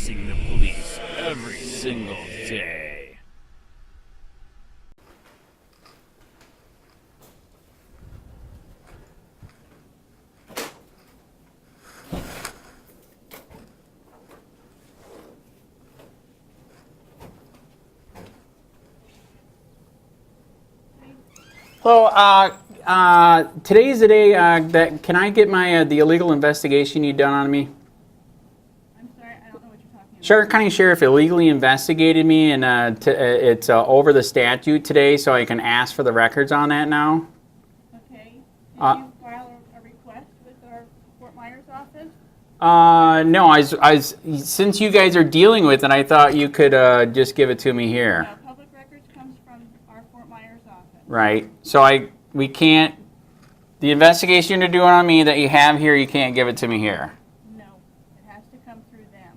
facing the police every single day. Hello, today's the day that, can I get my, the illegal investigation you done on me? I'm sorry, I don't know what you're talking about. Stark County Sheriff illegally investigated me, and it's over the statute today, so I can ask for the records on that now. Okay. Did you file a request with our Fort Myers office? No, since you guys are dealing with it, I thought you could just give it to me here. No, public records comes from our Fort Myers office. Right. So we can't, the investigation you're doing on me that you have here, you can't give it to me here. No, it has to come through them,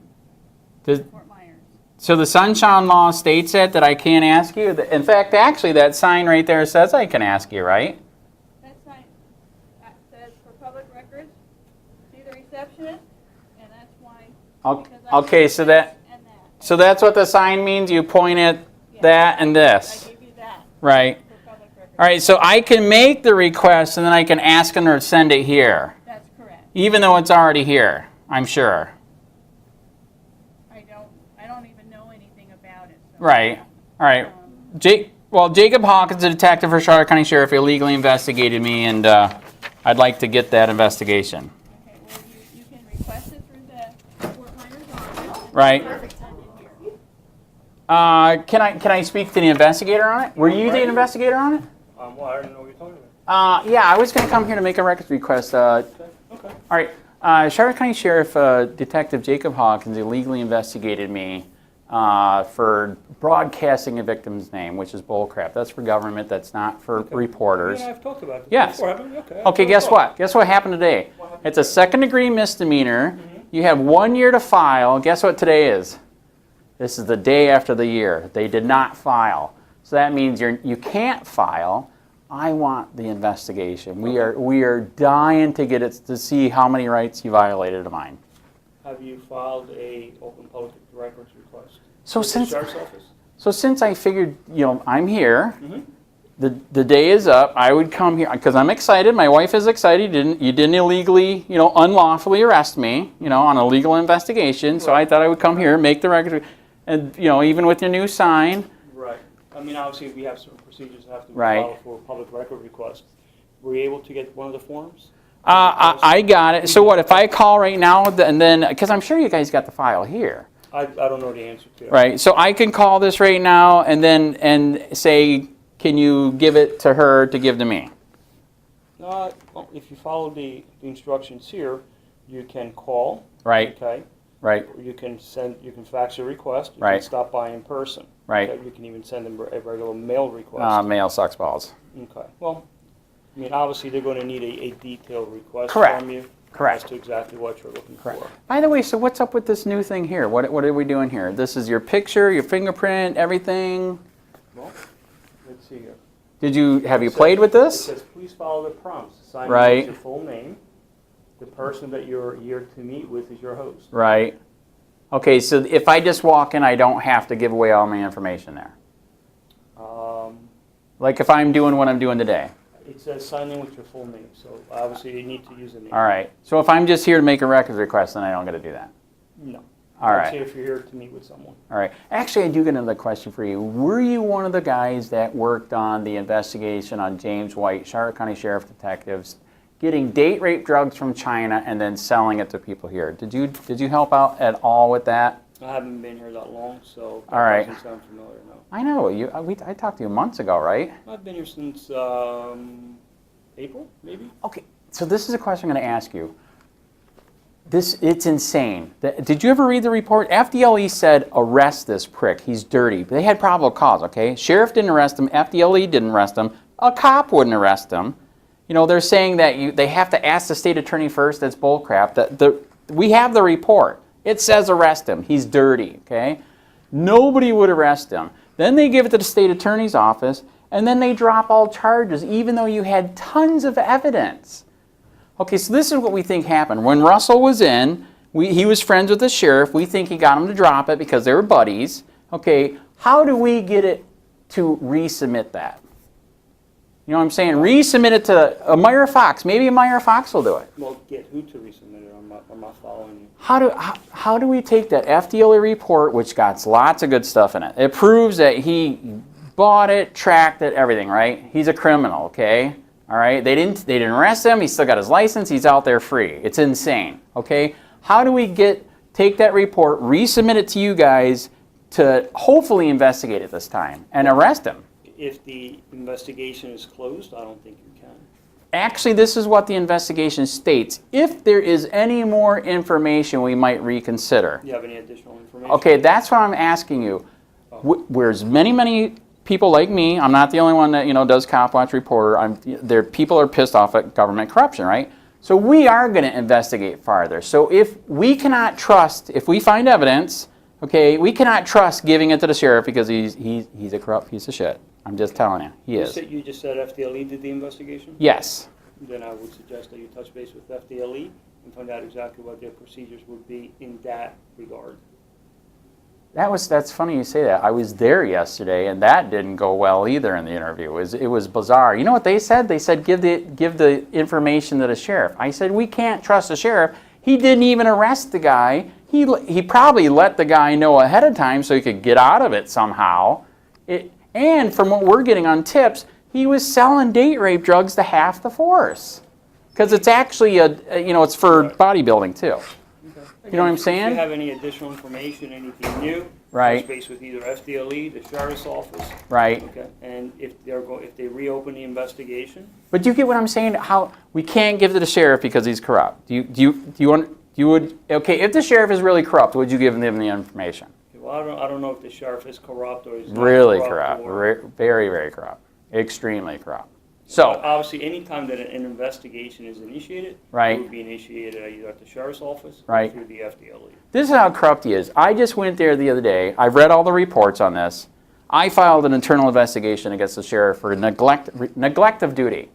Does, Fort Myers. so the Sunshine Law states that I can't ask you? In fact, actually, that sign right there says I can ask you, right? That sign says for public records, see the receptionist, and that's why. Okay, so so that's what the sign means? You point at that and this? I gave you that. Right. All right, so I can make the request and then I can ask them to send it here. That's correct. Even though it's already here, I'm sure. I don't even know anything about it. So Right. All right. Jacob Hawkins, a detective for Charlotte County Sheriff, illegally investigated me, and I'd like to get that investigation. Okay, well, you can request it through the Fort Myers office. Right. Perfect. Send it here. Can I speak to the investigator on it? Were you the investigator on it? Well, I don't know what you're talking about. Yeah, I was going to come here to make a records request. Okay. All right. Charlotte County Sheriff Detective Jacob Hawkins illegally investigated me for broadcasting a victim's name, which is bullcrap. That's for government. That's not for reporters. Yeah, I've talked about this Yes. before, haven't we? Okay. Okay, guess what? Guess what happened today? It's a second-degree misdemeanor. You have 1 year to file. Guess what today is? This is the day after the year. They did not file. So that means you can't file. I want the investigation. We are dying to get it to see how many rights you violated of mine. Have you filed a open public records request? So with the since sheriff's office? since I figured, I'm here, the day is up, I would come here because I'm excited. My wife is excited. You didn't illegally, unlawfully arrest me, on a legal investigation. So I thought I would come here, make the record, and even with your new sign. Right. I mean, obviously, we have certain procedures that have to be Right. followed for a public record request. Were you able to get one of the forms? I got it. So what if I call right now and then, because I'm sure you guys got the file here. I don't know the answer to it. Right. So I can call this right now and then say, can you give it to her to give to me? Well, if you follow the instructions here, you can call. Right. Okay. Right. Or you can fax a request. You Right. can stop by in person. Right. Okay? You can even send them a regular mail request. Mail sucks balls. Okay. Well, I mean, obviously, they're going to need a detailed request Correct. from you Correct. as to exactly what you're looking for. By the way, so what's up with this new thing here? What are we doing here? This is your picture, your fingerprint, everything. Well, let's see here. Have you played with It this? says, please follow the prompts. Sign Right. with your full name. The person that you're here to meet with is your host. Right. Okay, so if I just walk in, I don't have to give away all my information there. Like if I'm doing what I'm doing today. It says sign in with your full name, so obviously you need to use a name. All right. So if I'm just here to make a records request, then I don't got to do that. No. All right. If you're here to meet with someone. All right. Actually, I do get another question for you. Were you one of the guys that worked on the investigation on James White, Charlotte County Sheriff detectives, getting date rape drugs from China and then selling it to people here? Did you help out at all with that? I haven't been here that long, so that All right. doesn't sound familiar, no. I know. I talked to you months ago, right? I've been here since April, maybe? Okay. So this is a question I'm going to ask you. It's insane. Did you ever read the report? FDLE said, arrest this prick. He's dirty. They had probable cause, okay? Sheriff didn't arrest him. FDLE didn't arrest him. A cop wouldn't arrest him. They're saying that they have to ask the state attorney first. That's bullcrap. We have the report. It says arrest him. He's dirty, okay? Nobody would arrest him. Then they give it to the state attorney's office, and then they drop all charges, even though you had tons of evidence. Okay, so this is what we think happened. When Russell was in, he was friends with the sheriff. We think he got him to drop it because they were buddies. Okay, how do we get it to resubmit that? You know what I'm saying? Resubmit it to Meyer Fox. Maybe Meyer Fox will do it. Well, get who to resubmit it? I'm not following you. How do we take that FDLE report, which got lots of good stuff in it? It proves that he bought it, tracked it, everything, right? He's a criminal, okay? All right, they didn't arrest him. He still got his license. He's out there free. It's insane, okay? How do we take that report, resubmit it to you guys to hopefully investigate it this time and arrest him? If the investigation is closed, I don't think you can. Actually, this is what the investigation states. If there is any more information, we might reconsider. Do you have any additional information? Okay, that's what I'm asking you. Where's many people like me, I'm not the only one that does COPWATCH Reporter. People are pissed off at government corruption, right? So we are going to investigate farther. So if we cannot trust, if we find evidence, okay, we cannot trust giving it to the sheriff because he's a corrupt piece of shit. I'm just telling you, he is. You just said FDLE did the investigation? Yes. Then I would suggest that you touch base with FDLE and find out exactly what their procedures would be in that regard. That's funny you say that. I was there yesterday, and that didn't go well either in the interview. It was bizarre. You know what they said? They said give the information to the sheriff. I said we can't trust the sheriff. He didn't even arrest the guy. He probably let the guy know ahead of time so he could get out of it somehow. And from what we're getting on tips, he was selling date rape drugs to half the force. Because it's actually it's for bodybuilding too. Okay. You know what I'm saying? If you have any additional information, anything new, right? Touch base with either FDLE, the sheriff's office, right? Okay. And if they reopen the investigation. But do you get what I'm saying? How we can't give to the sheriff because he's corrupt. Okay, if the sheriff is really corrupt, would you give him the information? Well, I don't know if the sheriff is corrupt or is not really corrupt. Or, very, very corrupt. Extremely corrupt. So obviously, any time that an investigation is initiated, right, it would be initiated either at the sheriff's office right, or through the FDLE. This is how corrupt he is. I just went there the other day. I've read all the reports on this. I filed an internal investigation against the sheriff for neglect of duty.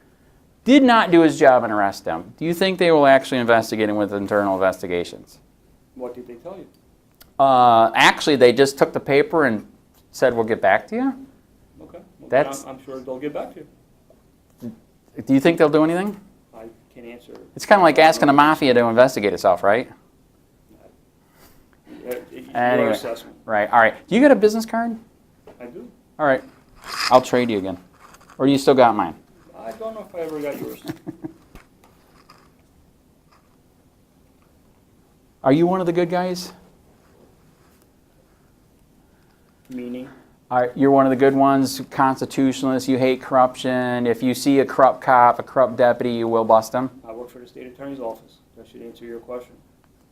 Did not do his job and arrest him. Do you think they will actually investigate him with internal investigations? What did they tell you? Actually, they just took the paper and said, we'll get back to you. Okay. Well, I'm sure they'll get back to you. Do you think they'll do anything? I can't answer. It's kind of like asking the mafia to investigate itself, right? Your assessment. Right. All right. Do you got a business card? I do. All right. I'll trade you again. Or do you still got mine? I don't know if I ever got yours. Are you one of the good guys? Meaning? You're one of the good ones, constitutionalists, you hate corruption. If you see a corrupt cop, a corrupt deputy, you will bust them? I work for the state attorney's office. That should answer your question.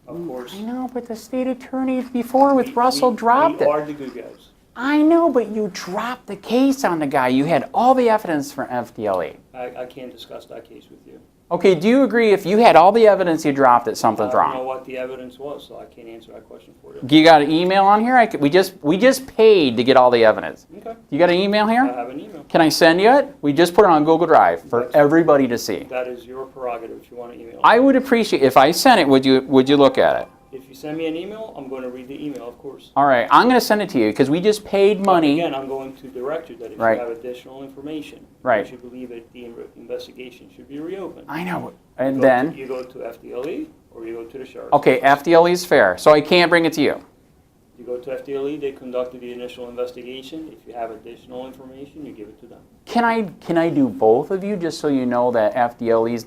Of course. I know, but the state attorney before with Russell dropped it. We are the good guys. I know, but you dropped the case on the guy. You had all the evidence from FDLE. I can't discuss that case with you. Okay, do you agree if you had all the evidence you dropped it, something's wrong? I don't know what the evidence was, so I can't answer that question for you. You got an email on here? We just paid to get all the evidence. Okay. You got an email here? I have an email. Can I send you it? We just put it on Google Drive for everybody to see. That is your prerogative if you want to email. I would appreciate if I sent it. Would you look at it? If you send me an email, I'm going to read the email, of course. All right, I'm going to send it to you because we just paid money. But again, I'm going to direct you that if right, you have additional information, right, you should believe that the investigation should be reopened. I know. And then you go to FDLE or you go to the sheriff. Okay, FDLE is fair, so I can't bring it to you. You go to FDLE, they conducted the initial investigation. If you have additional information, you give it to them. Can I do both of you just so you know that FDLE's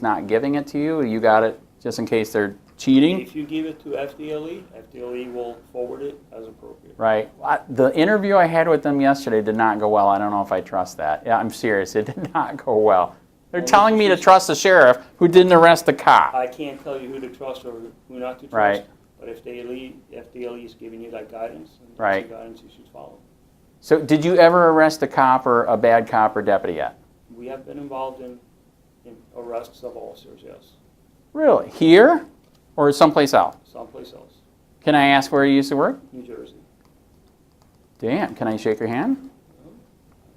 not giving it to you? You got it just in case they're cheating? If you give it to FDLE, FDLE will forward it as appropriate. Right. The interview I had with them yesterday did not go well. I don't know if I trust that. Yeah, I'm serious. It did not go well. They're telling me to trust the sheriff who didn't arrest the cop. I can't tell you who to trust or who not to trust. Right. But if FDLE is giving you that guidance, and right, that's the guidance you should follow. So did you ever arrest a cop or a bad cop or deputy yet? We have been involved in arrests of officers, yes. Really? Here or someplace else? Someplace else. Can I ask where you used to work? New Jersey. Dan, can I shake your hand?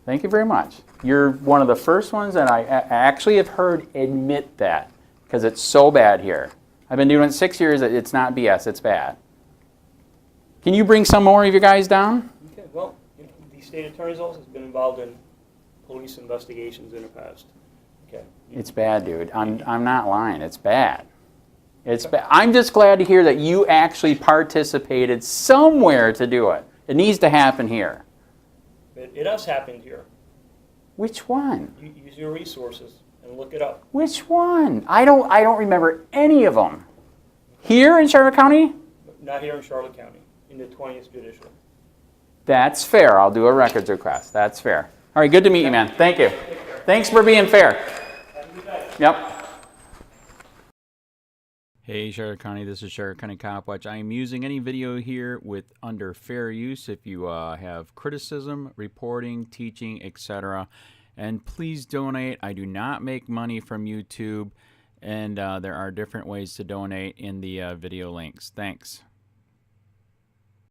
Thank you very much. You're one of the first ones that I actually have heard admit that because it's so bad here. I've been doing it 6 years. It's not BS. It's bad. Can you bring some more of you guys down? Okay, well, the state attorney's office has been involved in police investigations in the past. Okay. It's bad, dude. I'm not lying. It's bad. It's bad. I'm just glad to hear that you actually participated somewhere to do it. It needs to happen here. It has happened here. Which one? You use your resources and look it up. Which one? I don't remember any of them. Here in Charlotte County? Not here in Charlotte County, in the 20th Judicial. That's fair. I'll do a records request. That's fair. All right, good to meet you, man. Thank you. Thanks for being fair. Yep. Hey, Charlotte County, this is Charlotte County COPWATCH. I am using any video here under fair use if you have criticism, reporting, teaching, etc. And please donate. I do not make money from YouTube, and there are different ways to donate in the video links. Thanks.